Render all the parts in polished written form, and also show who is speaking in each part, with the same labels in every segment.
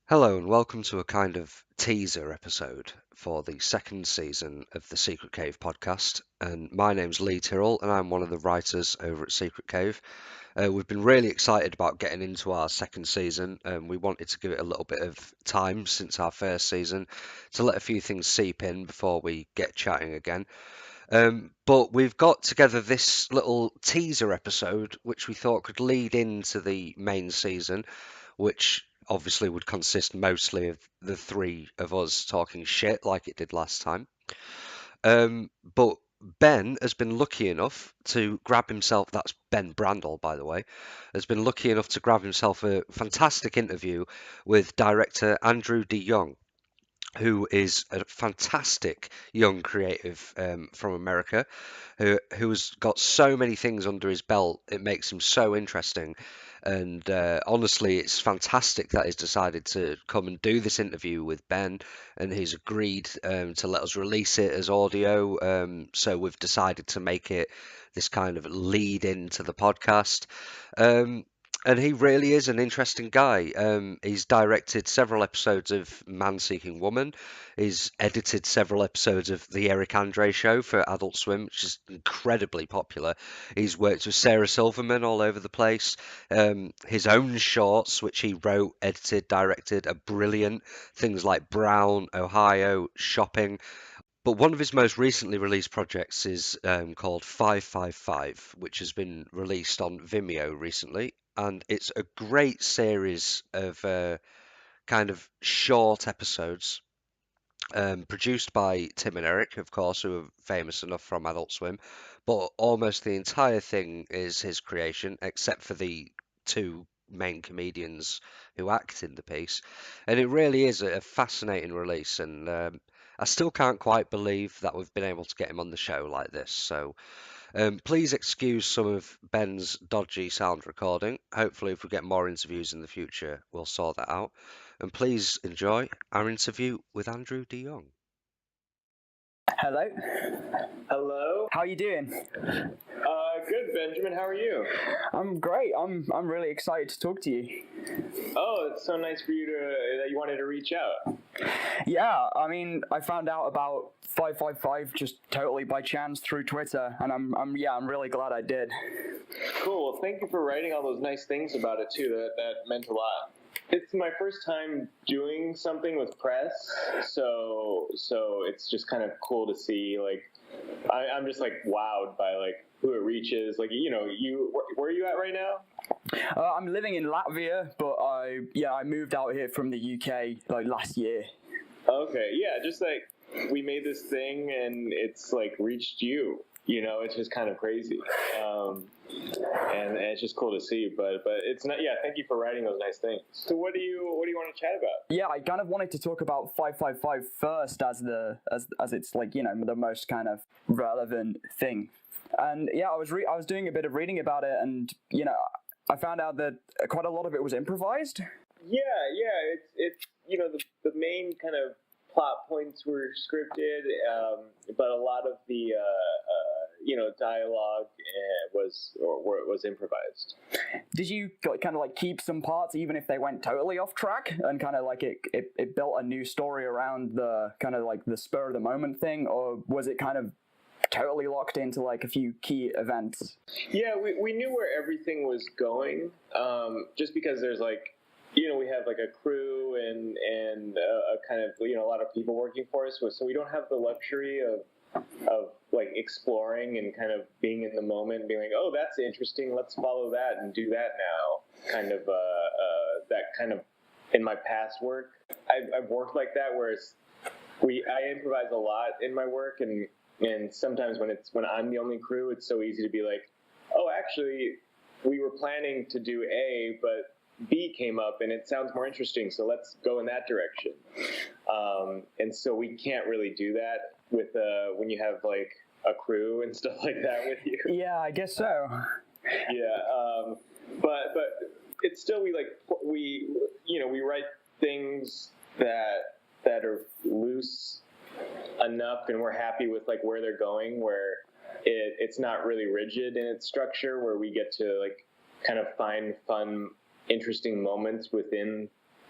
Speaker 1: Hello and welcome to a kind of teaser episode for the second season of the Secret Cave podcast. And my name's Lee Tyrrell and I'm one of the writers over at Secret Cave. We've been really excited about getting into our second season, and we wanted to give it a little bit of time since our first season to let a few things seep in before we get chatting again. But we've got together this little teaser episode which we thought could lead into the main season, which obviously would consist mostly of the three of us talking shit like it did last time. But Ben has been lucky enough to grab himself, that's Ben Brandall, by the way, has been lucky enough to grab himself a fantastic interview with director Andrew DeYoung, who is a fantastic young creative from America, who's got so many things under his belt. It makes him so interesting. And honestly, it's fantastic that he's decided to come and do this interview with Ben, and he's agreed to let us release it as audio. So we've decided to make it this kind of lead into the podcast. Um, and he really is an interesting guy. He's directed several episodes of Man Seeking Woman. He's edited several episodes of The Eric Andre Show for Adult Swim, which is incredibly popular. He's worked with Sarah Silverman all over the place. His own shorts, which he wrote, edited, directed, are brilliant. Things like Brown, Ohio, Shopping. But one of his most recently released projects is called 555, which has been released on Vimeo recently. And it's a great series of kind of short episodes produced by Tim and Eric, of course, who are famous enough from Adult Swim. But almost the entire thing is his creation, except for the two main comedians who act in the piece. And it really is a fascinating release. And I still can't quite believe that we've been able to get him on the show like this. So please excuse some of Ben's dodgy sound recording. Hopefully, if we get more interviews in the future, we'll sort that out. And please enjoy our interview with Andrew DeYoung.
Speaker 2: Hello.
Speaker 3: Hello.
Speaker 2: How are you doing?
Speaker 3: Good, Benjamin. How are you?
Speaker 2: I'm great. I'm really excited to talk to you.
Speaker 3: Oh, it's so nice for you that you wanted to reach out.
Speaker 2: Yeah, I mean, I found out about 555 just totally by chance through Twitter, and I'm really glad I did.
Speaker 3: Cool. Well, thank you for writing all those nice things about it too. That meant a lot. It's my first time doing something with press, so it's just kind of cool to see. Like, I'm just like wowed by like who it reaches. Like, where are you at right now?
Speaker 2: I'm living in Latvia, but I moved out here from the UK like last year.
Speaker 3: Okay, yeah, just like we made this thing and it's like reached you. It's just kind of crazy, and it's just cool to see. But it's not. Yeah, thank you for writing those nice things. So what do you want to chat about?
Speaker 2: Yeah, I kind of wanted to talk about 555 first as it's like the most kind of relevant thing. And yeah, I was doing a bit of reading about it, and I found out that quite a lot of it was improvised.
Speaker 3: Yeah, it's the main kind of plot points were scripted, but a lot of the dialogue was improvised.
Speaker 2: Did you kind of like keep some parts even if they went totally off track, and kind of like it built a new story around the kind of like the spur of the moment thing, or was it kind of totally locked into like a few key events?
Speaker 3: Yeah, we knew where everything was going, just because there's like, we have like a crew and a kind of, a lot of people working for us, so we don't have the luxury of like exploring and kind of being in the moment and being like, oh, that's interesting, let's follow that and do that now. Kind of that kind of in my past work, I've worked like that, whereas I improvise a lot in my work, and sometimes when I'm the only crew, it's so easy to be like, oh, actually, we were planning to do A, but B came up and it sounds more interesting, so let's go in that direction. And so we can't really do that with when you have like a crew and stuff like that with you.
Speaker 2: Yeah, I guess so.
Speaker 3: Yeah, but it's still we write things that are loose enough, and we're happy with like where they're going, where it's not really rigid in its structure, where we get to like kind of find fun, interesting moments within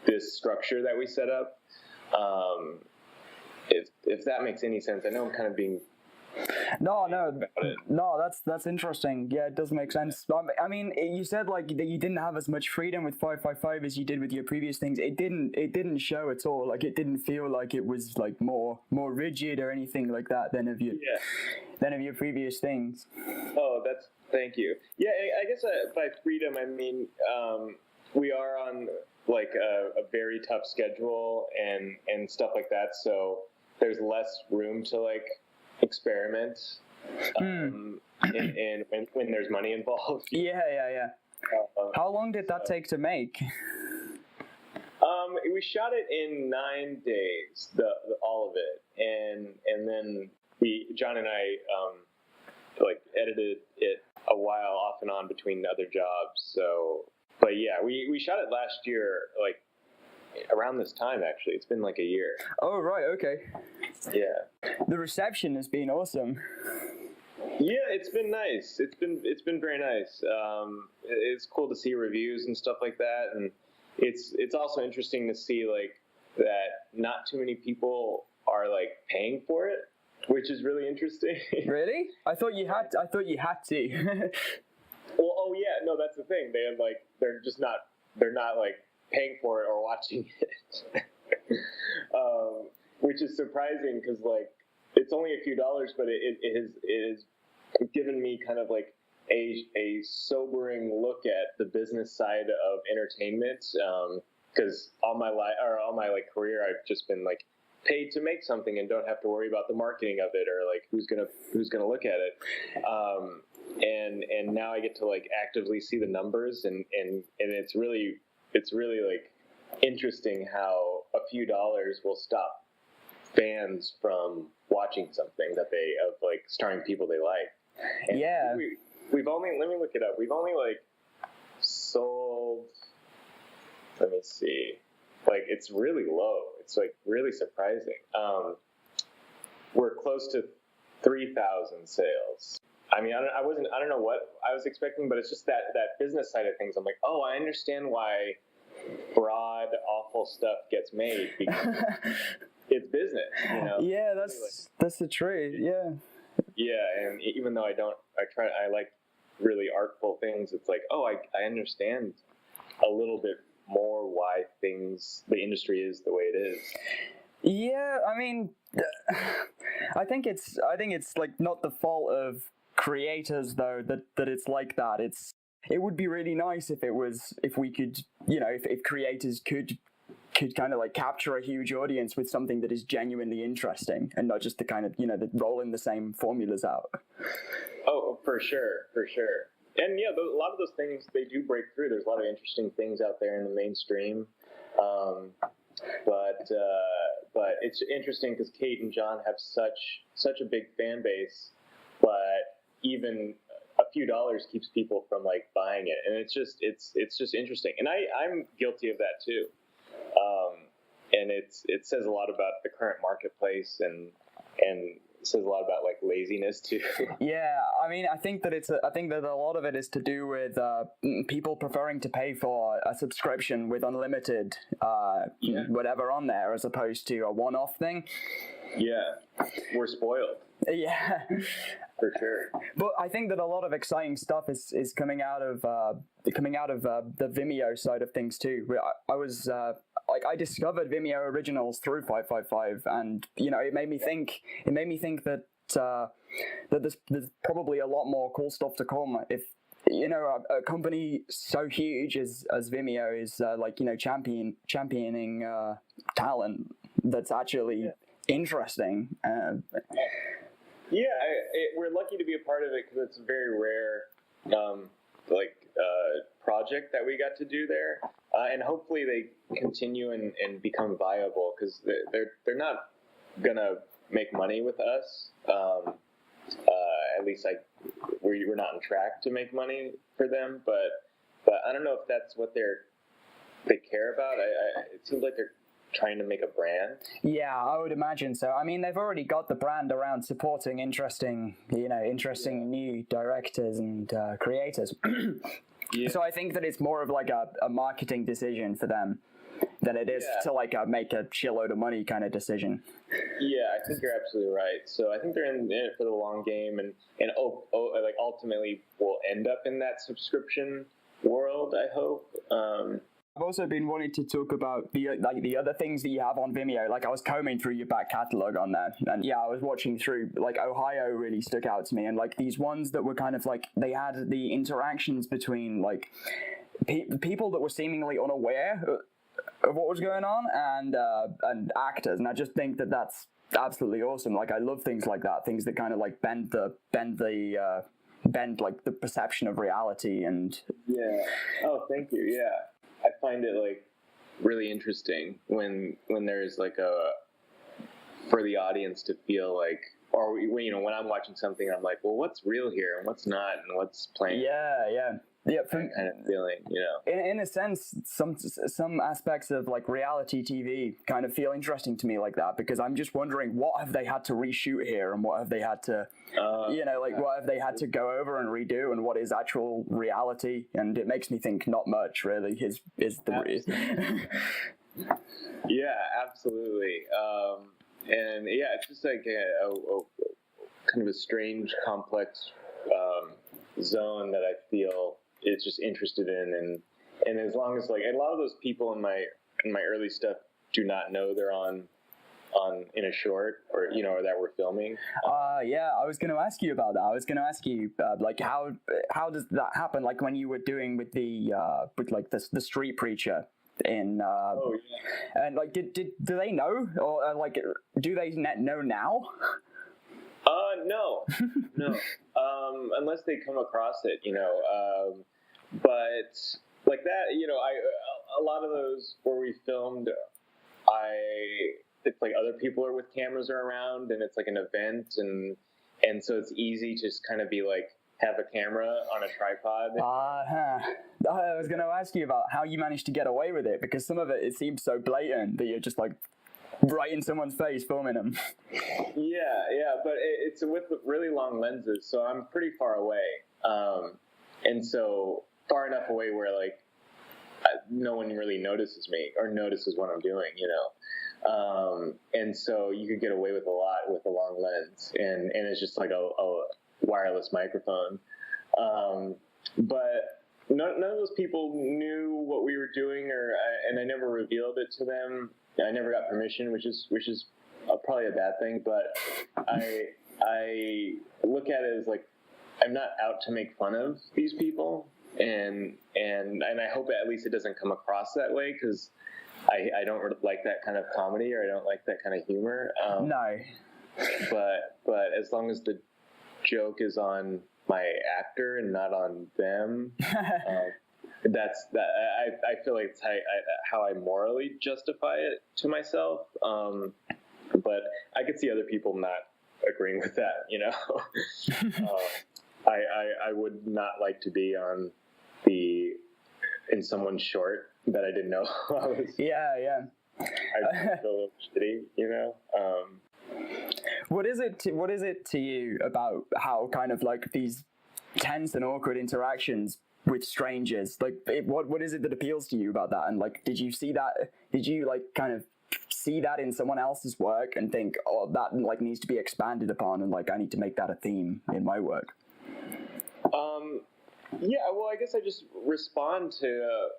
Speaker 3: this structure that we set up. If that makes any sense. I know I'm kind of being
Speaker 2: no, that's interesting. Yeah, it does make sense. I mean, you said like that you didn't have as much freedom with 555 as you did with your previous things. It didn't show at all. Like, it didn't feel like it was like more rigid or anything like that than of your previous things.
Speaker 3: Oh, thank you. Yeah, I guess by freedom I mean we are on like a very tough schedule and stuff like that. So there's less room to like experiment and when there's money involved.
Speaker 2: Yeah. How long did that take to make?
Speaker 3: We shot it in 9 days, all of it, and then John and I like edited it a while off and on between other jobs. So, but yeah, we shot it last year, like around this time. Actually, it's been like a year.
Speaker 2: Oh right, okay.
Speaker 3: Yeah.
Speaker 2: The reception has been awesome.
Speaker 3: Yeah, it's been nice. It's been very nice. It's cool to see reviews and stuff like that, and it's also interesting to see like that not too many people are like paying for it, which is really interesting.
Speaker 2: Really? I thought you had to.
Speaker 3: Well, oh yeah, no, that's the thing. They're not like paying for it or watching it, which is surprising because like it's only a few dollars, but it has given me kind of like a sobering look at the business side of entertainment. Because all my like career, I've just been like paid to make something and don't have to worry about the marketing of it or like who's gonna look at it. And now I get to like actively see the numbers and it's really like interesting how a few dollars will stop fans from watching something that of like starring people they like. And
Speaker 2: yeah.
Speaker 3: We've only, let me look it up. We've only like sold, let me see, like it's really low. It's like really surprising. We're close to 3,000 sales. I mean, I don't know what I was expecting, but it's just that business side of things. I'm like, oh, I understand why broad, awful stuff gets made because it's business, you know?
Speaker 2: Yeah, that's the truth. Yeah.
Speaker 3: Yeah, and even though I like really artful things, it's like, oh, I understand a little bit more why the industry is the way it is.
Speaker 2: Yeah, I mean, I think it's like not the fault of creators though that it's like that. It would be really nice if we could, you know, if creators could kind of like capture a huge audience with something that is genuinely interesting and not just the kind of, you know, the rolling the same formulas out.
Speaker 3: Oh, for sure. And yeah, a lot of those things, they do break through. There's a lot of interesting things out there in the mainstream. But it's interesting because Kate and John have such a big fan base, but even a few dollars keeps people from like buying it, and it's just interesting. And I'm guilty of that too. And it says a lot about the current marketplace and it says a lot about like laziness too.
Speaker 2: Yeah, I mean, I think that a lot of it is to do with people preferring to pay for a subscription with unlimited whatever on there as opposed to a one-off thing.
Speaker 3: Yeah, we're spoiled.
Speaker 2: Yeah,
Speaker 3: for sure.
Speaker 2: But I think that a lot of exciting stuff is coming out of the Vimeo side of things too. I was I discovered Vimeo originals through 555, and you know, it made me think that that there's probably a lot more cool stuff to come if, you know, a company so huge as Vimeo is like, you know, championing talent that's actually interesting.
Speaker 3: We're lucky to be a part of it because it's a very rare project that we got to do there, and hopefully they continue and become viable because they're not gonna make money with us. At least we're not on track to make money for them, but I don't know if that's what they care about. It seems like they're trying to make a brand.
Speaker 2: Yeah, I would imagine so. I mean, they've already got the brand around supporting interesting new directors and creators. Yeah. So I think that it's more of like a marketing decision for them. than it is to like make a shitload of money kind of decision.
Speaker 3: Yeah, I think you're absolutely right. So I think they're in it for the long game, and like ultimately will end up in that subscription world, I hope.
Speaker 2: I've also been wanting to talk about the other things that you have on Vimeo. Like I was combing through your back catalog on there, and yeah, I was watching through. Like Ohio really stuck out to me, and like these ones that were kind of like they had the interactions between like people that were seemingly unaware of what was going on, and actors, and I just think that that's absolutely awesome. Like I love things like that, things that kind of like bend like the perception of reality. And
Speaker 3: yeah. Oh, thank you. Yeah. I find it like really interesting when there's like for the audience to feel like, or when I'm watching something, I'm like, well, what's real here and what's not, and what's playing.
Speaker 2: Yeah.
Speaker 3: That kind of feeling,
Speaker 2: In a sense, some aspects of like reality TV kind of feel interesting to me like that, because I'm just wondering what have they had to reshoot here, and what have they had to, what have they had to go over and redo, and what is actual reality? And it makes me think not much really is the
Speaker 3: Yeah, absolutely. And yeah, it's just like a kind of a strange, complex zone that I feel it's just interested in, and as long as like a lot of those people in my early stuff do not know they're on in a short, or or that we're filming.
Speaker 2: Yeah, I was going to ask you about that. I was going to ask you like how does that happen? Like when you were doing with the the street preacher in and like do they know, or like do they know now?
Speaker 3: No, unless they come across it, but like that, a lot of those where we filmed, it's like other people are with cameras are around, and it's like an event, and so it's easy to just kind of be like, have a camera on a tripod.
Speaker 2: I was going to ask you about how you managed to get away with it, because some of it seems so blatant that you're just like right in someone's face filming them.
Speaker 3: Yeah, but it's with really long lenses, so I'm pretty far away, and so far enough away where like no one really notices me or notices what I'm doing, and so you could get away with a lot with a long lens, and it's just like a wireless microphone, but none of those people knew what we were doing, and I never revealed it to them. I never got permission, which is probably a bad thing, but I look at it as like I'm not out to make fun of these people, and I hope at least it doesn't come across that way, because I don't like that kind of comedy, or I don't like that kind of humor.
Speaker 2: No.
Speaker 3: But as long as the joke is on my actor and not on them, that's that. I feel like it's how I morally justify it to myself. But I could see other people not agreeing with that. I would not like to be in someone's short that I didn't know I was.
Speaker 2: Yeah.
Speaker 3: I feel a little shitty,
Speaker 2: What is it to you about how kind of like these tense and awkward interactions with strangers, like what is it that appeals to you about that? And like, did you like kind of see that in someone else's work and think, oh, that like needs to be expanded upon, and like I need to make that a theme in my work?
Speaker 3: Yeah, well, I guess I just respond to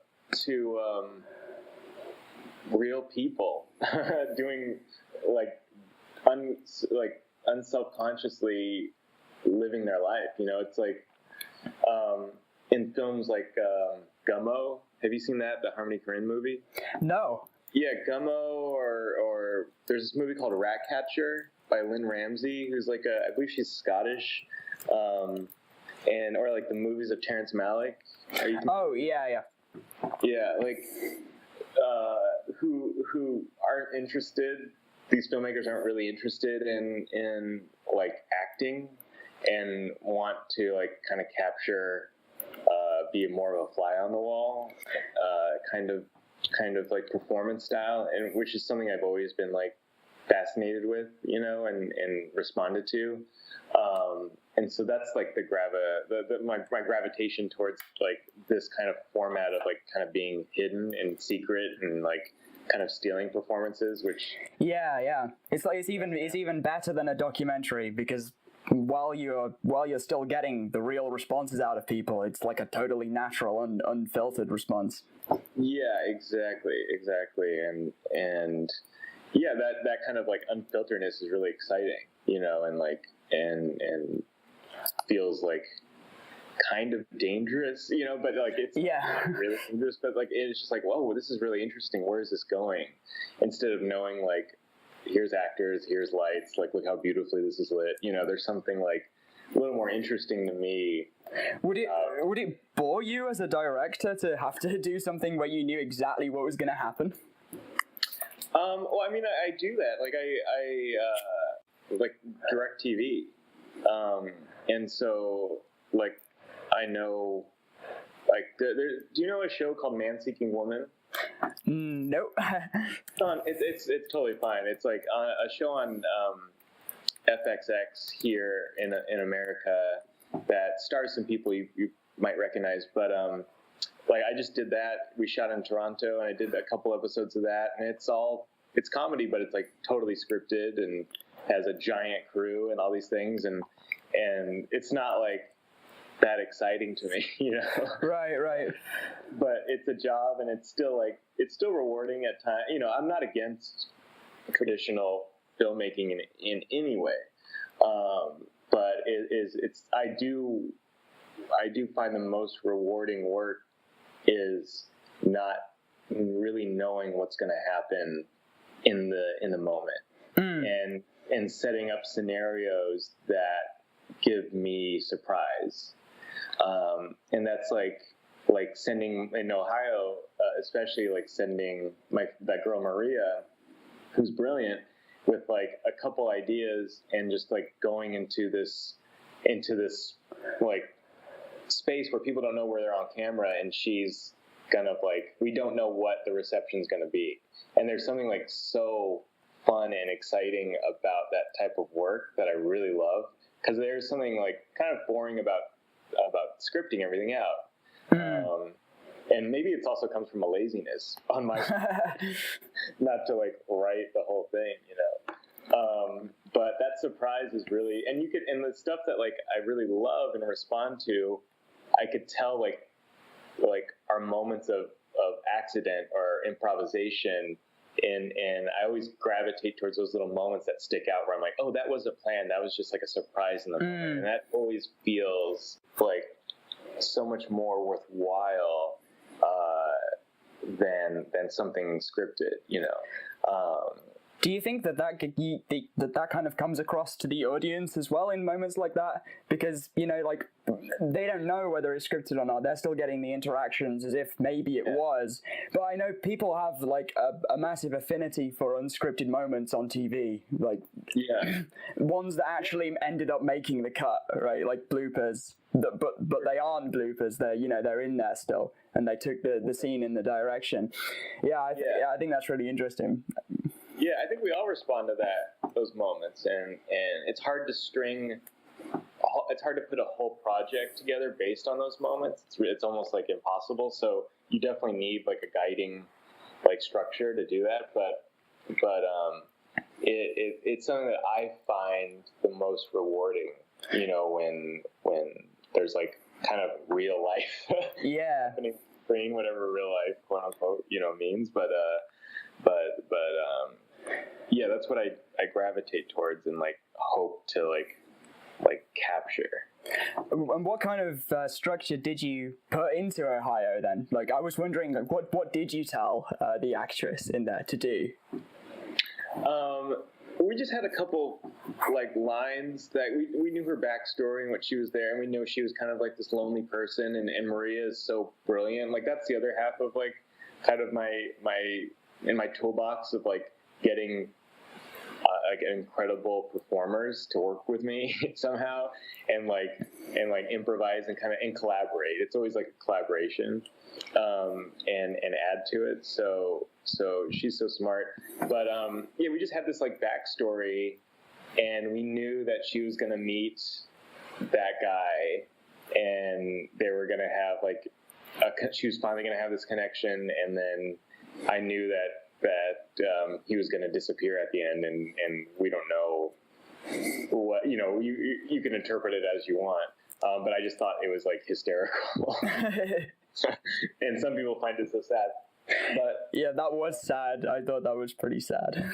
Speaker 3: real people doing like unselfconsciously living their life. It's like in films like Gummo. Have you seen that, the Harmony Korine movie?
Speaker 2: No.
Speaker 3: Yeah, Gummo, or there's this movie called Ratcatcher by Lynn Ramsey, who's like I believe she's Scottish, or like the movies of Terrence Malick.
Speaker 2: Oh yeah,
Speaker 3: like who aren't interested. These filmmakers aren't really interested in like acting, and want to like kind of capture, be more of a fly on the wall, kind of like performance style, and which is something I've always been like fascinated with, and responded to. And so that's like my gravitation towards like this kind of format of like kind of being hidden and secret and like kind of stealing performances, which
Speaker 2: it's like it's even better than a documentary, because while you're still getting the real responses out of people, it's like a totally natural and unfiltered response.
Speaker 3: Yeah, exactly, and yeah, that kind of like unfilteredness is really exciting, and like and feels like kind of dangerous, but like it's not really dangerous, but like it's just like, whoa, this is really interesting. Where is this going? Instead of knowing like, here's actors, here's lights, like look how beautifully this is lit. There's something like a little more interesting to me.
Speaker 2: Would it bore you as a director to have to do something where you knew exactly what was going to happen?
Speaker 3: Well, I mean, I do that. Like I like direct TV, and so like I know, like do you know a show called Man Seeking Woman?
Speaker 2: Nope.
Speaker 3: It's totally fine. It's like a show on FXX here in America that stars some people you might recognize, but like I just did that. We shot in Toronto, and I did a couple episodes of that, and it's comedy, but it's like totally scripted and has a giant crew and all these things, and it's not like that exciting to me,
Speaker 2: Right.
Speaker 3: But it's a job, and it's still rewarding at times. I'm not against traditional filmmaking in any way, but I do find the most rewarding work is not really knowing what's going to happen in the moment, and setting up scenarios that give me surprise. And that's like sending in Ohio, especially like sending that girl Maria, who's brilliant, with like a couple ideas, and just like going into this like space where people don't know where they're on camera, and she's kind of like, we don't know what the reception's going to be, and there's something like so fun and exciting about that type of work that I really love, because there's something like kind of boring about scripting everything out. And maybe it also comes from a laziness on my part, not to like write the whole thing, but that surprise is really, and the stuff that like I really love and respond to, I could tell like are moments of accident or improvisation, and I always gravitate towards those little moments that stick out where I'm like, oh, that was a plan, that was just like a surprise in the moment, and that always feels like so much more worthwhile than something scripted,
Speaker 2: Do you think that kind of comes across to the audience as well in moments like that? Because, like, they don't know whether it's scripted or not. They're still getting the interactions as if maybe it was. But I know people have, like, a massive affinity for unscripted moments on TV. Like, ones that actually ended up making the cut, right? Like bloopers. But they aren't bloopers. They're in there still. And they took the scene in the direction. I think that's really interesting.
Speaker 3: Yeah, I think we all respond to those moments, and it's hard to put a whole project together based on those moments. It's almost like impossible. So you definitely need like a guiding like structure to do that. But it's something that I find the most rewarding. When there's like kind of real life happening on the screen, whatever real life quote unquote means. But yeah, that's what I gravitate towards and like hope to like capture.
Speaker 2: And what kind of structure did you put into Ohio then? Like, I was wondering, like, what did you tell the actress in there to do?
Speaker 3: We just had a couple like lines that we knew her backstory and what she was there, and we know she was kind of like this lonely person, and Maria is so brilliant. Like, that's the other half of like kind of my toolbox of like getting like incredible performers to work with me somehow, and improvise and kind of and collaborate. It's always like a collaboration, and add to it. So she's so smart. But yeah, we just had this like backstory, and we knew that she was gonna meet that guy, and they were gonna have like she was finally gonna have this connection, and then I knew that he was going to disappear at the end, and we don't know what, you can interpret it as you want, but I just thought it was like hysterical. And some people find it so sad, but
Speaker 2: yeah, that was sad. I thought that was pretty sad.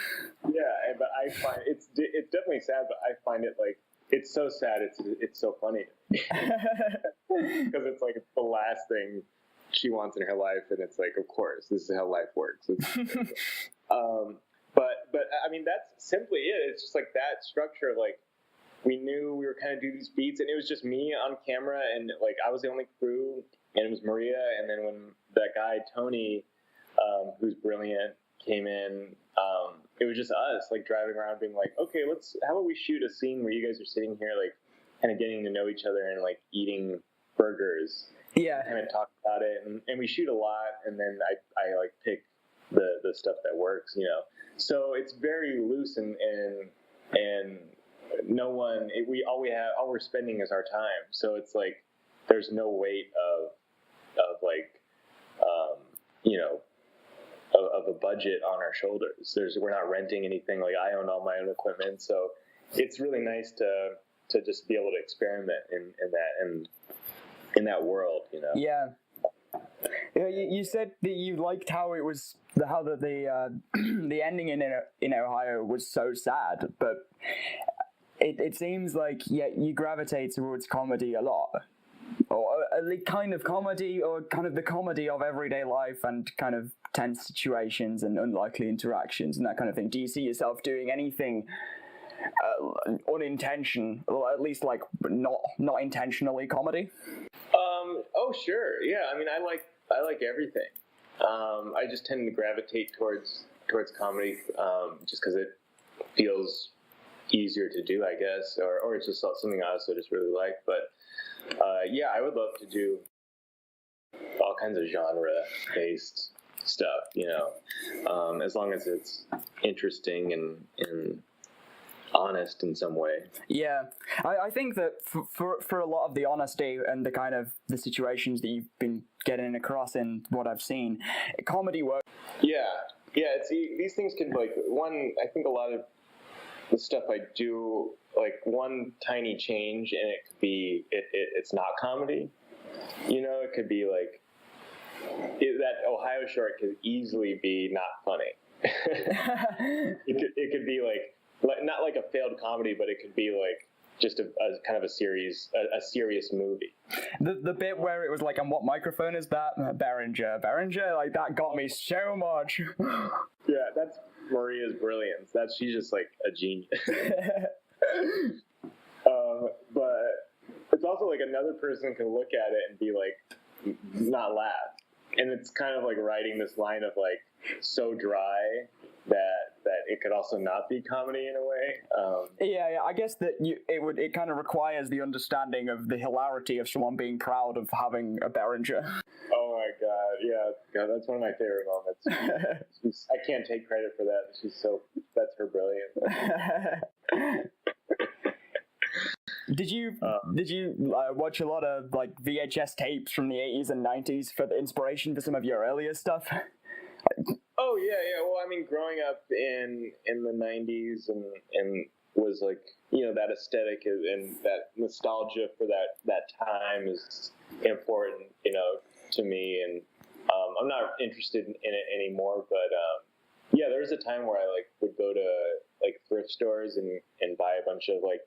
Speaker 3: Yeah, but I find it's definitely sad, but I find it like it's so sad it's so funny because it's like the last thing she wants in her life, and it's like, of course, this is how life works. But I mean, that's simply it. It's just like that structure. Like, we knew we were kind of doing these beats, and it was just me on camera, and like I was the only crew, and it was Maria, and then when that guy Tony, who's brilliant, came in, it was just us, like driving around, being like, okay, how about we shoot a scene where you guys are sitting here, like, kind of getting to know each other and like eating burgers.
Speaker 2: Yeah.
Speaker 3: Kind of talk about it, and we shoot a lot, and then I like pick the stuff that works, So it's very loose, and no one. All we're spending is our time. So it's like there's no weight of like of a budget on our shoulders. We're not renting anything. Like, I own all my own equipment, so it's really nice to just be able to experiment in that world,
Speaker 2: Yeah. Yeah, you said that you liked how it was how the ending in Ohio was so sad, but it seems like you gravitate towards comedy a lot, or kind of comedy, or kind of the comedy of everyday life and kind of tense situations and unlikely interactions and that kind of thing. Do you see yourself doing anything unintentional, or at least like not intentionally comedy?
Speaker 3: Oh sure, yeah. I mean, I like everything. I just tend to gravitate towards comedy, just because it feels easier to do, I guess, or it's just something I also just really like. But yeah, I would love to do all kinds of genre-based stuff, as long as it's interesting and honest in some way.
Speaker 2: Yeah, I think that for a lot of the honesty and the kind of the situations that you've been getting across in what I've seen, comedy works.
Speaker 3: Yeah. It's these things can, like, I think a lot of the stuff I do, like, one tiny change and it could be it's not comedy. It could be like that Ohio short could easily be not funny. It could be like not like a failed comedy, but it could be like just a kind of a serious movie.
Speaker 2: The bit where it was like, and what microphone is that? Behringer, like that got me so much.
Speaker 3: Yeah, that's Maria's brilliance. She's just like a genius. But it's also like another person can look at it and be like, not laugh. And it's kind of like writing this line of like so dry that it could also not be comedy in a way.
Speaker 2: Yeah, I guess that it kind of requires the understanding of the hilarity of someone being proud of having a Behringer.
Speaker 3: Oh my god, yeah, God, that's one of my favorite moments. I can't take credit for that. That's her brilliance.
Speaker 2: Did you watch a lot of like VHS tapes from the 80s and 90s for the inspiration for some of your earlier stuff?
Speaker 3: Oh yeah. Well, I mean, growing up in the 90s and was like, that aesthetic and that nostalgia for that time is important, to me. And I'm not interested in it anymore, but yeah, there was a time where I like would go to like thrift stores and buy a bunch of like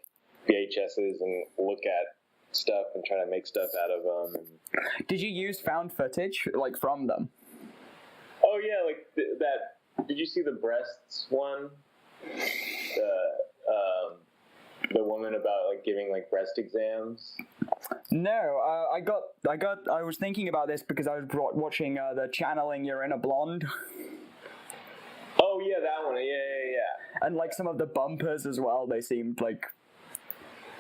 Speaker 3: VHSs and look at stuff and try to make stuff out of them.
Speaker 2: Did you use found footage like from them?
Speaker 3: Oh yeah, like that. Did you see the breasts one? The woman about like giving like breast exams.
Speaker 2: No, I was thinking about this because I was watching the Channeling You're in a Blonde.
Speaker 3: Oh yeah, that one. Yeah.
Speaker 2: And like some of the bumpers as well, they seemed like.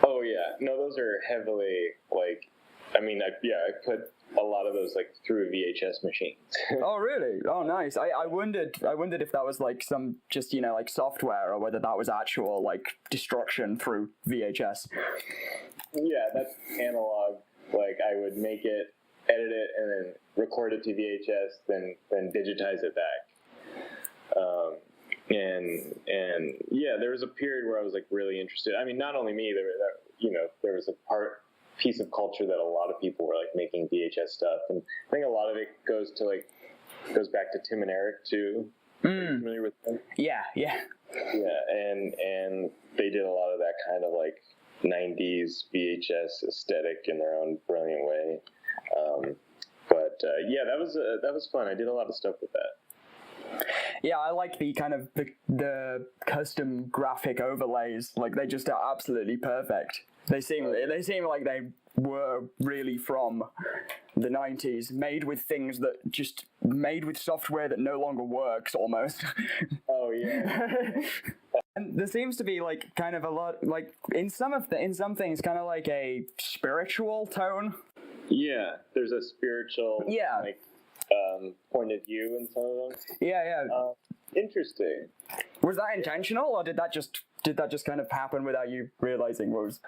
Speaker 3: Oh yeah, no, those are heavily like. I mean, I put a lot of those like through VHS machines.
Speaker 2: Oh really? Oh nice. I wondered if that was like some just like software or whether that was actual like destruction through VHS.
Speaker 3: Yeah, that's analog. Like I would make it, edit it, and then record it to VHS, then digitize it back. And yeah, there was a period where I was like really interested. I mean, not only me, there was a piece of culture that a lot of people were like making VHS stuff, and I think a lot of it goes back to Tim and Eric too. Are you familiar with them?
Speaker 2: Yeah.
Speaker 3: And they did a lot of that kind of like 90s VHS aesthetic in their own brilliant way. But yeah, that was fun. I did a lot of stuff with that.
Speaker 2: Yeah, I like the kind of the custom graphic overlays. Like they just are absolutely perfect. They seem like they were really from the 90s, made with software that no longer works almost.
Speaker 3: Oh yeah.
Speaker 2: And there seems to be like kind of a lot like in some things kind of like a spiritual tone.
Speaker 3: Yeah, there's a spiritual like point of view in some of them.
Speaker 2: Yeah.
Speaker 3: Interesting.
Speaker 2: Was that intentional, or did that just kind of happen without you realizing what was?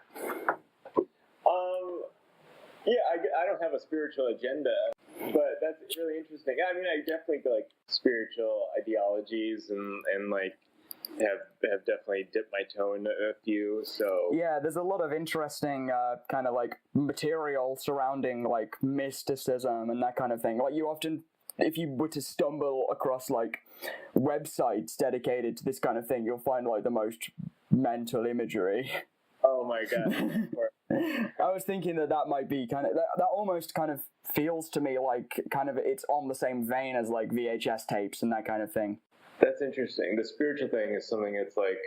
Speaker 3: Yeah, I don't have a spiritual agenda, but that's really interesting. I mean, I definitely like spiritual ideologies and like have definitely dipped my toe in a few. So
Speaker 2: yeah, there's a lot of interesting kind of like material surrounding like mysticism and that kind of thing. Like you often, if you were to stumble across like websites dedicated to this kind of thing, you'll find like the most mental imagery.
Speaker 3: Oh my god.
Speaker 2: I was thinking that might be kind of that almost kind of feels to me like kind of it's on the same vein as like VHS tapes and that kind of thing.
Speaker 3: That's interesting. The spiritual thing is something that's like,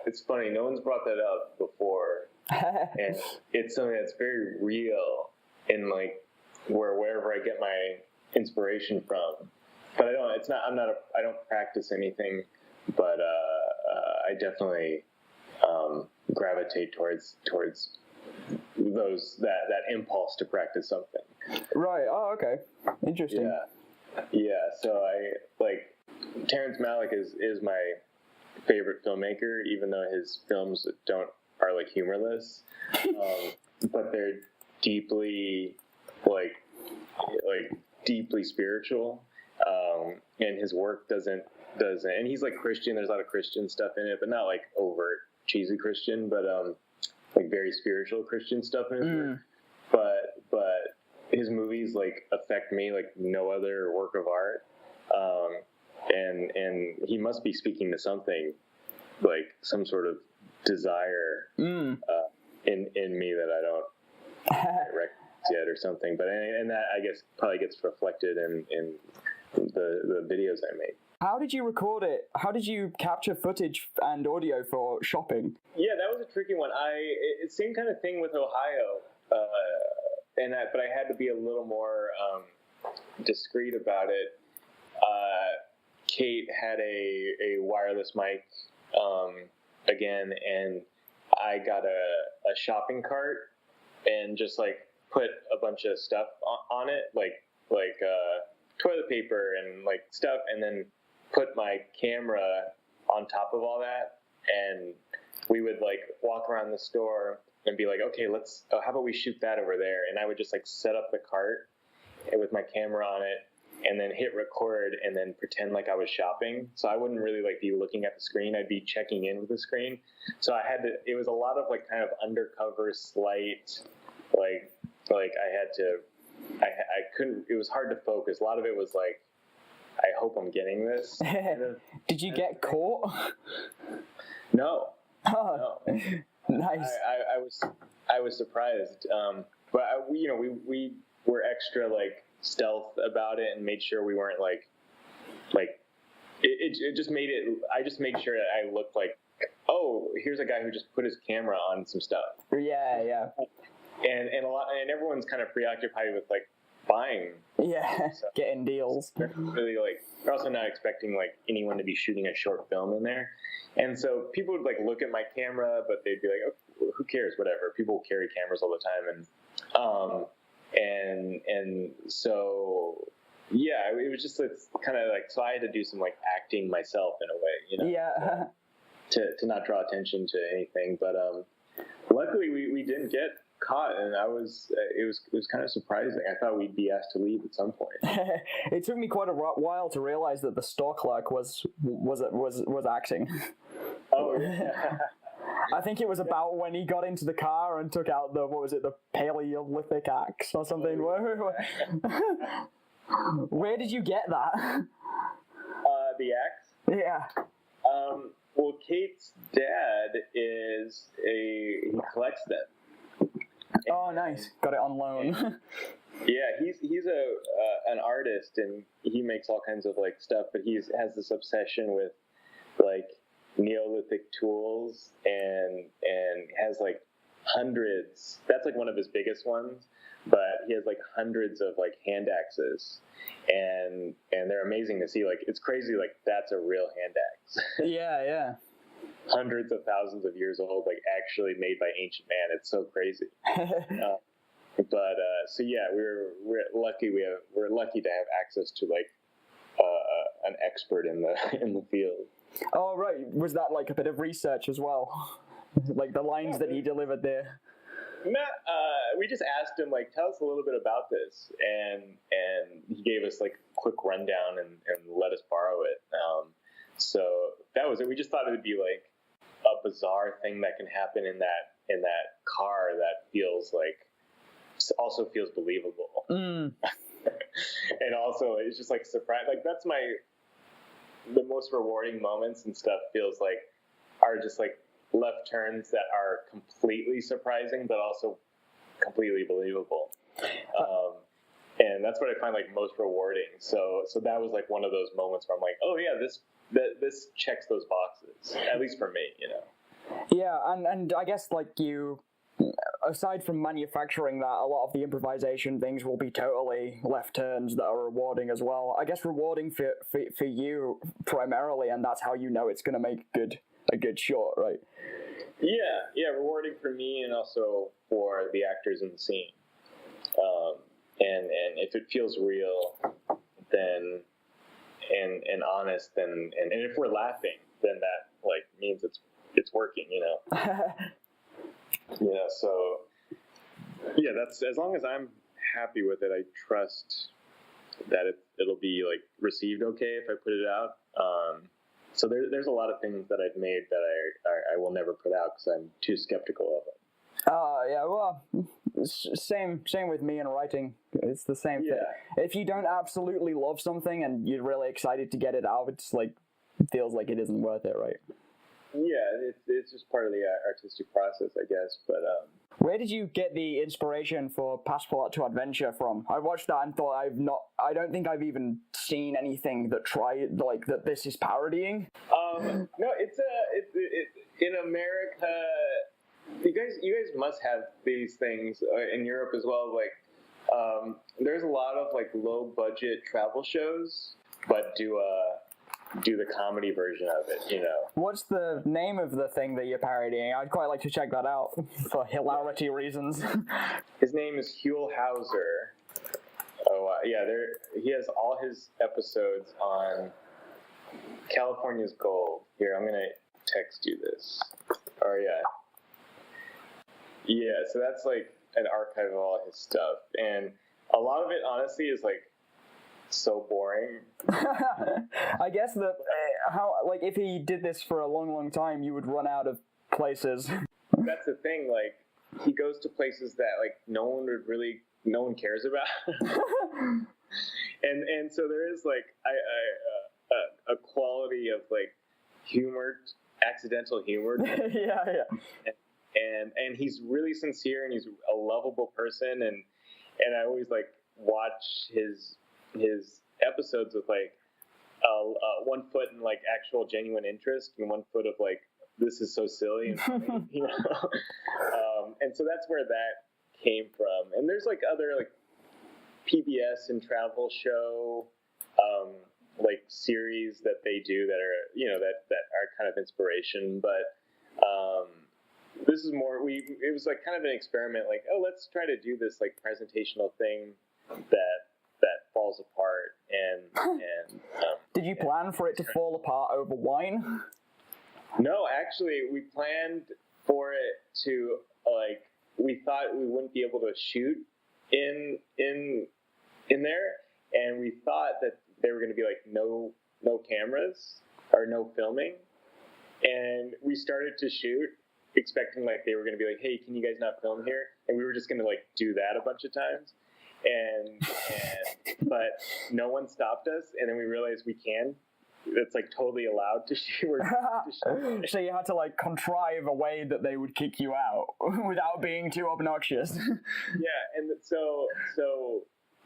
Speaker 3: it's funny, no one's brought that up before. And it's something that's very real in like wherever I get my inspiration from. But I don't practice anything, but I definitely gravitate towards that impulse to practice something.
Speaker 2: Right. Oh, okay. Interesting.
Speaker 3: Yeah. So I like Terrence Malick is my favorite filmmaker, even though his films are like humorless, but they're deeply like deeply spiritual, and his work doesn't, and he's like Christian. There's a lot of Christian stuff in it, but not like overt cheesy Christian, but like very spiritual Christian stuff in his work. But his movies like affect me like no other work of art, and he must be speaking to something, like some sort of desire in me that I don't recognize yet or something. But and that I guess probably gets reflected in the videos I make.
Speaker 2: How did you record it? How did you capture footage and audio for Shopping?
Speaker 3: Yeah, that was a tricky one. It's same kind of thing with Ohio, but I had to be a little more discreet about it. Kate had a wireless mic again, and I got a shopping cart and just like put a bunch of stuff on it, like toilet paper and like stuff, and then put my camera on top of all that, and we would like walk around the store and be like, okay, how about we shoot that over there? And I would just like set up the cart with my camera on it and then hit record and then pretend like I was shopping. So I wouldn't really like be looking at the screen. I'd be checking in with the screen. So it was a lot of like kind of undercover slight, like I couldn't, it was hard to focus. A lot of it was like, I hope I'm getting this.
Speaker 2: Did you get caught?
Speaker 3: No.
Speaker 2: Oh,
Speaker 3: no.
Speaker 2: Nice.
Speaker 3: I was surprised, but we were extra like stealth about it and made sure we weren't like it just made it. I just made sure that I looked like, oh, here's a guy who just put his camera on some stuff.
Speaker 2: Yeah.
Speaker 3: And everyone's kind of preoccupied with like buying.
Speaker 2: Yeah,
Speaker 3: So
Speaker 2: getting deals.
Speaker 3: they're really like, they're also not expecting like anyone to be shooting a short film in there. And so people would like look at my camera, but they'd be like, oh, who cares, whatever. People carry cameras all the time. And so, yeah, it was just kind of like, so I had to do some like acting myself in a way, you know,
Speaker 2: Yeah.
Speaker 3: to not draw attention to anything. But luckily we didn't get caught, and it was kind of surprising. I thought we'd be asked to leave at some point.
Speaker 2: It took me quite a while to realize that the store clerk was acting.
Speaker 3: Oh yeah.
Speaker 2: I think it was about when he got into the car and took out the Paleolithic axe or something. Where did you get that?
Speaker 3: The axe.
Speaker 2: Yeah.
Speaker 3: Well, Kate's dad he collects them.
Speaker 2: Oh, nice. Got it on loan.
Speaker 3: Yeah, he's an artist, and he makes all kinds of like stuff, but has this obsession with like Neolithic tools, and has like hundreds. That's like one of his biggest ones, but he has like hundreds of like hand axes, and they're amazing to see. Like, it's crazy. Like, that's a real hand axe.
Speaker 2: Yeah.
Speaker 3: Hundreds of thousands of years old, like actually made by ancient man. It's so crazy. But so yeah, we're lucky. We're lucky to have access to like an expert in the field.
Speaker 2: Oh, right. Was that like a bit of research as well? Like the lines that he delivered there?
Speaker 3: We just asked him, like, tell us a little bit about this, and he gave us like a quick rundown and let us borrow it. So that was it. We just thought it would be like a bizarre thing that can happen in that car that also feels believable. And also it's just like surprise. Like, that's the most rewarding moments and stuff are just like left turns that are completely surprising, but also completely believable. And that's what I find like most rewarding. So that was like one of those moments where I'm like, oh yeah, this checks those boxes, at least for me, you know?
Speaker 2: Yeah. And I guess like aside from manufacturing that, a lot of the improvisation things will be totally left turns that are rewarding as well. I guess rewarding for you primarily, and that's how you know it's going to make a good short, right?
Speaker 3: Yeah, rewarding for me and also for the actors in the scene. And if it feels real, then and honest, then and if we're laughing, then that like means it's working, you know. Yeah, so yeah, that's, as long as I'm happy with it, I trust that it'll be like received okay if I put it out. So there's a lot of things that I've made that I will never put out because I'm too skeptical of it.
Speaker 2: Yeah, well, same with me in writing. It's the same thing. If you don't absolutely love something and you're really excited to get it out, it's like, it feels like it isn't worth it, right?
Speaker 3: Yeah, it's just part of the artistic process, I guess. But
Speaker 2: where did you get the inspiration for Passport to Adventure from? I watched that and thought I don't think I've even seen anything that that this is parodying.
Speaker 3: No, it's in America. You guys must have these things in Europe as well. Like, there's a lot of like low budget travel shows, but do the comedy version of it, you know.
Speaker 2: What's the name of the thing that you're parodying? I'd quite like to check that out for hilarity reasons.
Speaker 3: His name is Huell Hauser. Oh, yeah, he has all his episodes on California's Gold. Here, I'm going to text you this. Oh, yeah. Yeah, so that's like an archive of all his stuff. And a lot of it, honestly, is like so boring.
Speaker 2: I guess that if he did this for a long time, you would run out of places.
Speaker 3: That's the thing. Like, he goes to places that like no one cares about. and so there is like a quality of like humor, accidental humor.
Speaker 2: Yeah.
Speaker 3: And he's really sincere, and he's a lovable person, and I always like watch his episodes with like 1 foot in like actual genuine interest and 1 foot of like, this is so silly and funny, you know. And so that's where that came from. And there's like other like PBS and travel show like series that they do that are that are kind of inspiration, but this is more it was like kind of an experiment, like, oh, let's try to do this like presentational thing that falls apart and
Speaker 2: Did you plan for it to fall apart over wine?
Speaker 3: No, actually, we planned for it to, like, we thought we wouldn't be able to shoot in there, and we thought that there were going to be like no cameras or no filming, and we started to shoot expecting like they were going to be like, hey, can you guys not film here? And we were just going to like do that a bunch of times, and but no one stopped us, and then we realized we can. It's like totally allowed to shoot.
Speaker 2: So you had to like contrive a way that they would kick you out without being too obnoxious.
Speaker 3: Yeah, and so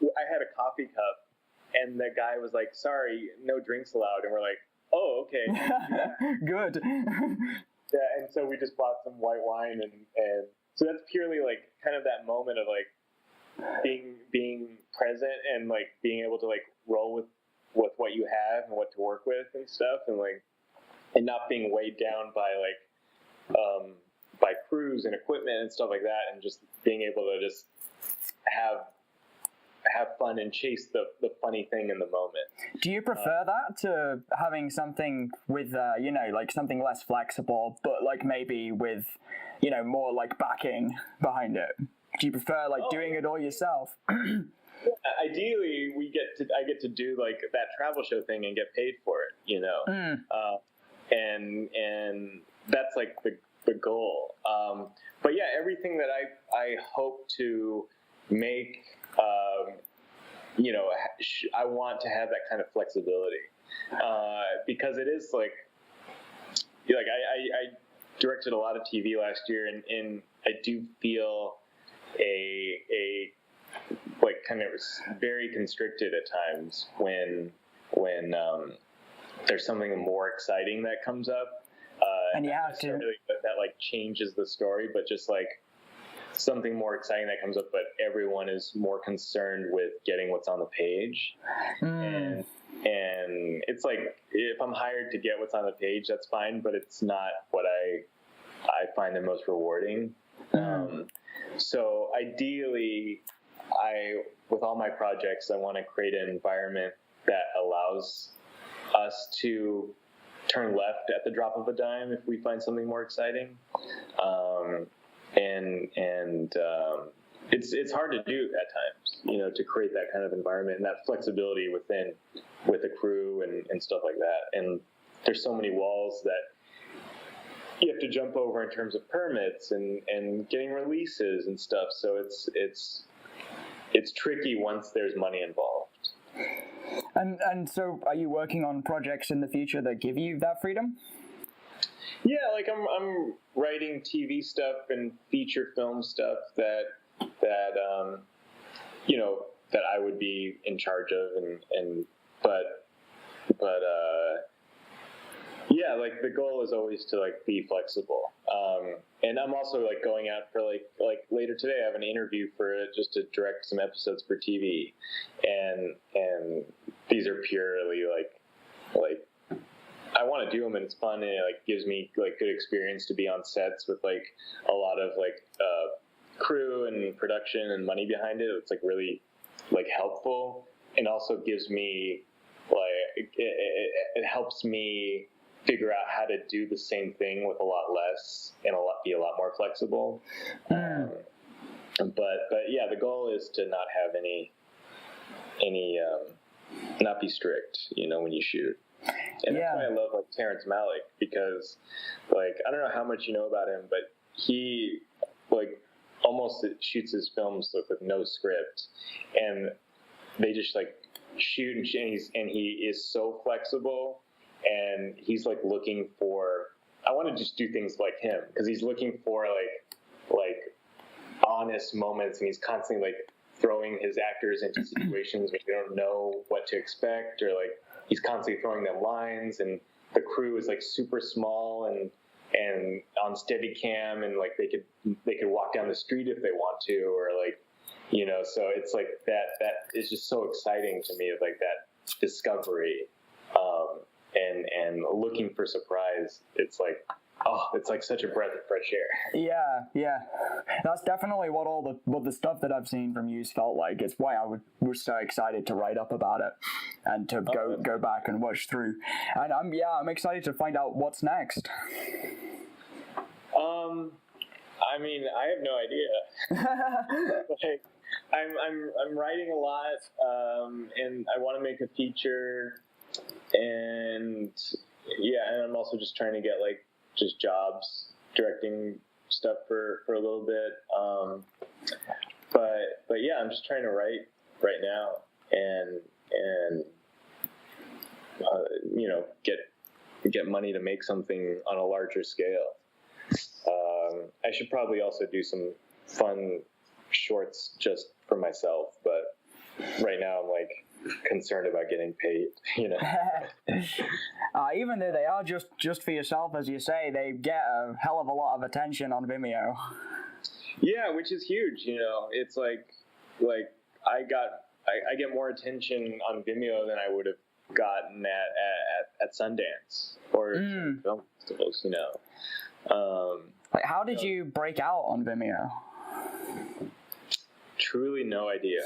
Speaker 3: I had a coffee cup, and the guy was like, "Sorry, no drinks allowed," and we're like, "Oh, okay."
Speaker 2: Good.
Speaker 3: Yeah, and so we just bought some white wine, and so that's purely like kind of that moment of like being present and like being able to like roll with what you have and what to work with and stuff, and like and not being weighed down by like by crews and equipment and stuff like that, and just being able to just have fun and chase the funny thing in the moment.
Speaker 2: Do you prefer that to having something with like something less flexible, but like maybe with more like backing behind it? Do you prefer like doing it all yourself?
Speaker 3: Ideally, I get to do like that travel show thing and get paid for it, and that's like the goal. But yeah, everything that I hope to make, I want to have that kind of flexibility, because it is like I directed a lot of TV last year, and I do feel a like kind of very constricted at times when there's something more exciting that comes up,
Speaker 2: and you have to
Speaker 3: that like changes the story, but just like something more exciting that comes up, but everyone is more concerned with getting what's on the page. And it's like, if I'm hired to get what's on the page, that's fine, but it's not what I find the most rewarding. So ideally, with all my projects, I want to create an environment that allows us to turn left at the drop of a dime if we find something more exciting. It's hard to do at times, to create that kind of environment and that flexibility with the crew and stuff like that. And there's so many walls that you have to jump over in terms of permits and getting releases and stuff. So it's tricky once there's money involved.
Speaker 2: And so are you working on projects in the future that give you that freedom?
Speaker 3: Yeah, like I'm writing TV stuff and feature film stuff that that I would be in charge of, but yeah, like the goal is always to like be flexible. And I'm also like going out for like later today, I have an interview for just to direct some episodes for TV, and these are purely like I want to do them, and it's fun, and it like gives me like good experience to be on sets with like a lot of like crew and production and money behind it. It's like really like helpful, and also gives me like it helps me figure out how to do the same thing with a lot less and be a lot more flexible. But yeah, the goal is to not have any not be strict, when you shoot. And that's why I love like Terrence Malick, because like I don't know how much you know about him, but he like almost shoots his films with no script, and they just like shoot and he is so flexible, and he's like looking for, I want to just do things like him, because he's looking for like honest moments, and he's constantly like throwing his actors into situations where they don't know what to expect, or like he's constantly throwing them lines, and the crew is like super small and on Steadicam, and like they could walk down the street if they want to, or like So it's like that is just so exciting to me, like that discovery, and looking for surprise. It's like, it's like such a breath of fresh air.
Speaker 2: Yeah. That's definitely what the stuff that I've seen from you's felt like. It's why I was so excited to write up about it and to go back and watch through. And I'm excited to find out what's next.
Speaker 3: I mean, I have no idea. Like, I'm writing a lot, and I want to make a feature, and and I'm also just trying to get like just jobs directing stuff for a little bit. But yeah, I'm just trying to write right now, and get money to make something on a larger scale. I should probably also do some fun shorts just for myself, but right now I'm like concerned about getting paid,
Speaker 2: Even though they are just for yourself, as you say, they get a hell of a lot of attention on Vimeo.
Speaker 3: Yeah, which is huge. It's like I get more attention on Vimeo than I would have gotten at Sundance or film festivals.
Speaker 2: Like, how did you break out on Vimeo?
Speaker 3: Truly no idea.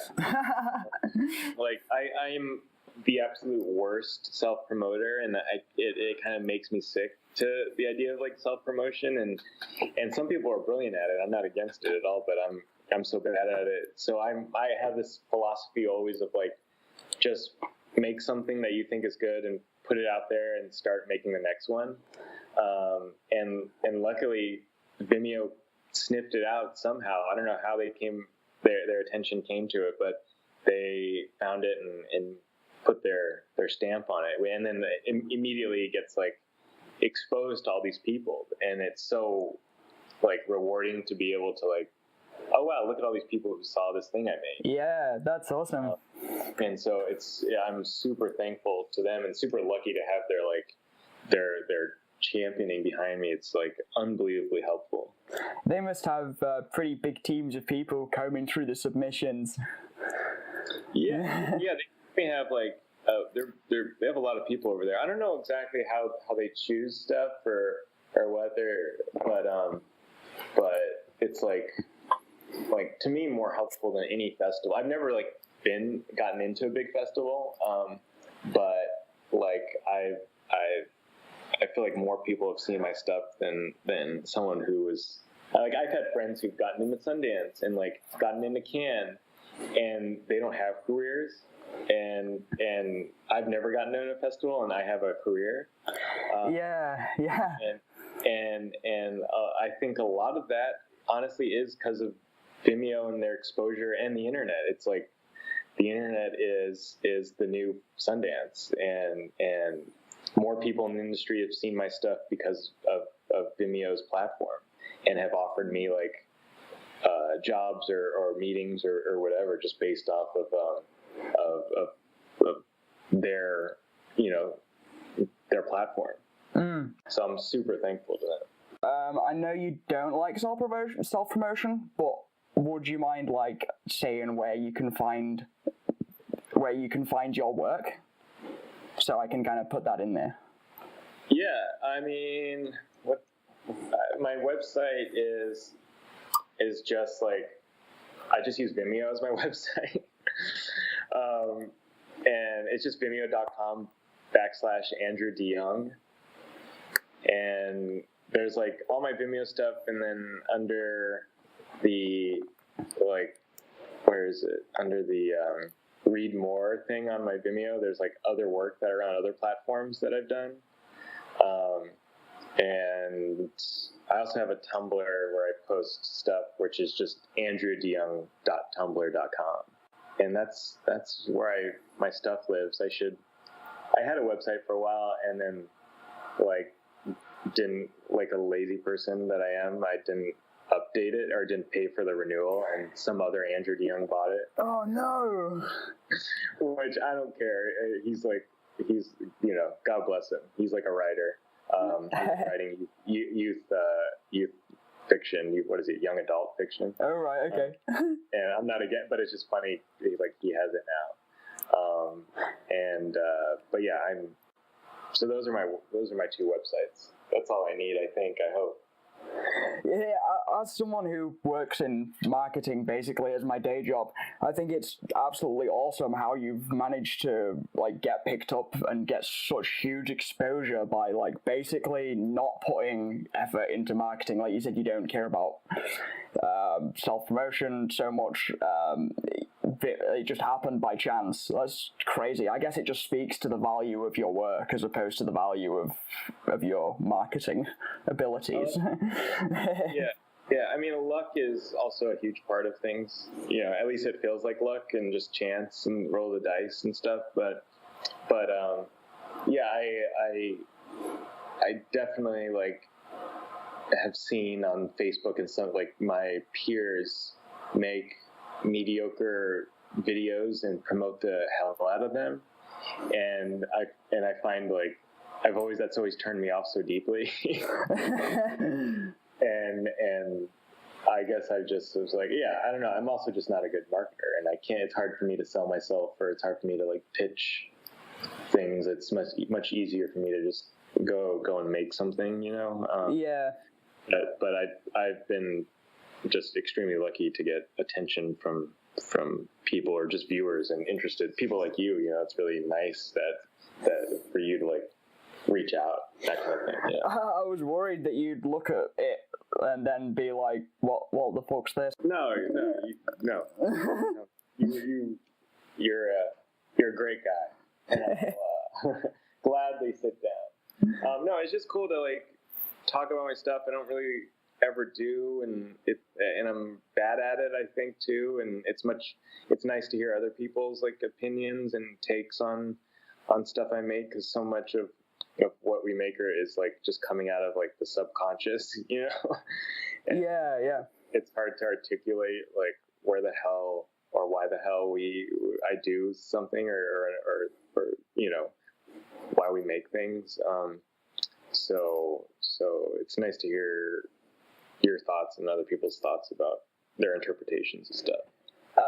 Speaker 3: Like, I'm the absolute worst self-promoter, and it kind of makes me sick to the idea of like self-promotion, and some people are brilliant at it. I'm not against it at all, but I'm so bad at it. So I have this philosophy always of like, just make something that you think is good and put it out there and start making the next one. And luckily Vimeo sniffed it out somehow. I don't know how their attention came to it, but they found it and put their stamp on it. And then immediately it gets like exposed to all these people, and it's so like rewarding to be able to like, oh wow, look at all these people who saw this thing I made.
Speaker 2: Yeah, that's awesome.
Speaker 3: And so I'm super thankful to them and super lucky to have their championing behind me. It's like unbelievably helpful.
Speaker 2: They must have pretty big teams of people combing through the submissions.
Speaker 3: Yeah, they have like they have a lot of people over there. I don't know exactly how they choose stuff or what but it's like to me more helpful than any festival. I've never like gotten into a big festival, but like I feel like more people have seen my stuff than someone who was like, I've had friends who've gotten into Sundance and like gotten into Cannes, and they don't have careers, and I've never gotten into a festival and I have a career. And I think a lot of that honestly is because of Vimeo and their exposure and the internet. It's like the internet is the new Sundance, and more people in the industry have seen my stuff because of Vimeo's platform and have offered me like jobs or meetings or whatever, just based off of their their platform. So I'm super thankful to them.
Speaker 2: I know you don't like self-promotion, but would you mind like saying where you can find your work, so I can kind of put that in there?
Speaker 3: Yeah, I mean, my website is just like, I just use Vimeo as my website, and it's just vimeo.com/Andrew DeYoung, and there's like all my Vimeo stuff, and then under the under the read more thing on my Vimeo, there's like other work that are on other platforms that I've done. And I also have a Tumblr where I post stuff, which is just andrewdeyoung.tumblr.com. And that's where my stuff lives. I had a website for a while, and then didn't, like a lazy person that I am, I didn't update it or didn't pay for the renewal, and some other Andrew DeYoung bought it.
Speaker 2: Oh no.
Speaker 3: Which I don't care. He's God bless him. He's like a writer. He's writing youth fiction. What is it? Young adult fiction.
Speaker 2: Oh right, okay.
Speaker 3: And I'm not again, but it's just funny. Like he has it now. But yeah, so those are my two websites. That's all I need, I think. I hope.
Speaker 2: Yeah, as someone who works in marketing basically as my day job, I think it's absolutely awesome how you've managed to like get picked up and get such huge exposure by like basically not putting effort into marketing. Like you said, you don't care about self-promotion so much. It just happened by chance. That's crazy. I guess it just speaks to the value of your work as opposed to the value of your marketing abilities.
Speaker 3: Yeah. I mean, luck is also a huge part of things. You know, at least it feels like luck and just chance and roll the dice and stuff. But yeah, I definitely like have seen on Facebook and stuff like my peers make mediocre videos and promote the hell out of them, and I find like that's always turned me off so deeply. and I guess I just was like, yeah, I don't know, I'm also just not a good marketer, and it's hard for me to sell myself, or it's hard for me to like pitch things. It's much easier for me to just go and make something, you know. But I've been just extremely lucky to get attention from people, or just viewers and interested people like you. You know, it's really nice that for you to like reach out, that kind of thing. Yeah.
Speaker 2: I was worried that you'd look at it and then be like, what the fuck's this?
Speaker 3: No. You're a great guy, and I'll gladly sit down. No, it's just cool to like talk about my stuff. I don't really ever do, and I'm bad at it, I think, too. And it's nice to hear other people's like opinions and takes on stuff I make, because so much of what we make is like just coming out of like the subconscious, you know.
Speaker 2: Yeah.
Speaker 3: It's hard to articulate like where the hell or why the hell I do something, or you know, why we make things. So it's nice to hear your thoughts and other people's thoughts about their interpretations and stuff.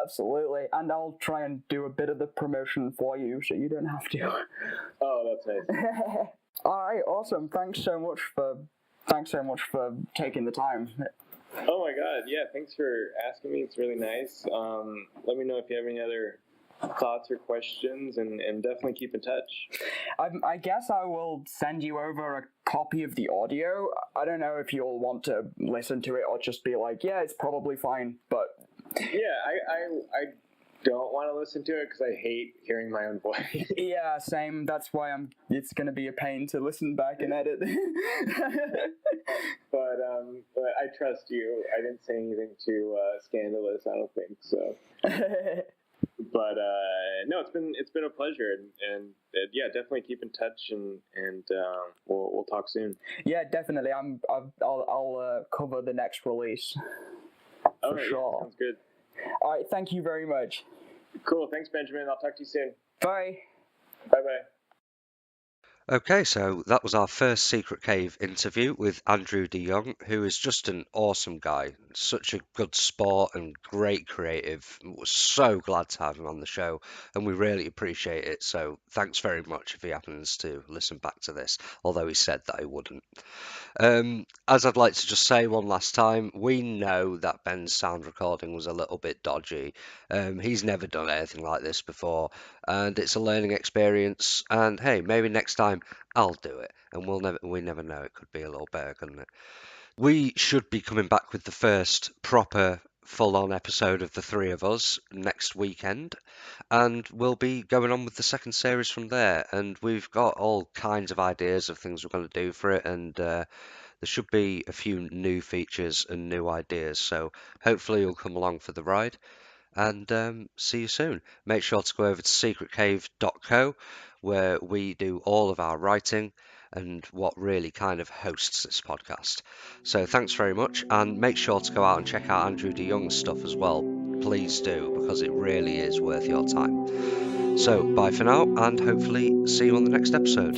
Speaker 2: Absolutely, and I'll try and do a bit of the promotion for you, so you don't have to.
Speaker 3: Oh, that's nice.
Speaker 2: All right, awesome. Thanks so much for taking the time.
Speaker 3: Oh my God, yeah. Thanks for asking me. It's really nice. Let me know if you have any other thoughts or questions, and definitely keep in touch.
Speaker 2: I guess I will send you over a copy of the audio. I don't know if you'll want to listen to it or just be like, yeah, it's probably fine, but
Speaker 3: yeah, I don't want to listen to it because I hate hearing my own voice.
Speaker 2: Yeah, same. That's why it's going to be a pain to listen back and edit.
Speaker 3: But I trust you. I didn't say anything too scandalous, I don't think so. But no, it's been a pleasure, and yeah, definitely keep in touch, and we'll talk soon.
Speaker 2: Yeah, definitely. I'll cover the next release. For sure.
Speaker 3: Yeah, sounds good.
Speaker 2: All right, thank you very much.
Speaker 3: Cool. Thanks, Benjamin. I'll talk to you soon.
Speaker 2: Bye.
Speaker 3: Bye-bye.
Speaker 1: Okay, so that was our first Secret Cave interview with Andrew DeYoung, who is just an awesome guy, such a good sport and great creative. We're so glad to have him on the show, and we really appreciate it. So thanks very much if he happens to listen back to this, although he said that he wouldn't. As I'd like to just say one last time, we know that Ben's sound recording was a little bit dodgy. He's never done anything like this before, and it's a learning experience. And hey, maybe next time I'll do it, and we never know. It could be a little better, couldn't it? We should be coming back with the first proper full-on episode of the three of us next weekend, and we'll be going on with the second series from there. And we've got all kinds of ideas of things we're going to do for it, and there should be a few new features and new ideas. So hopefully you'll come along for the ride, and see you soon. Make sure to go over to secretcave.co, where we do all of our writing and what really kind of hosts this podcast. So thanks very much, and make sure to go out and check out Andrew DeYoung's stuff as well. Please do, because it really is worth your time. So bye for now, and hopefully see you on the next episode.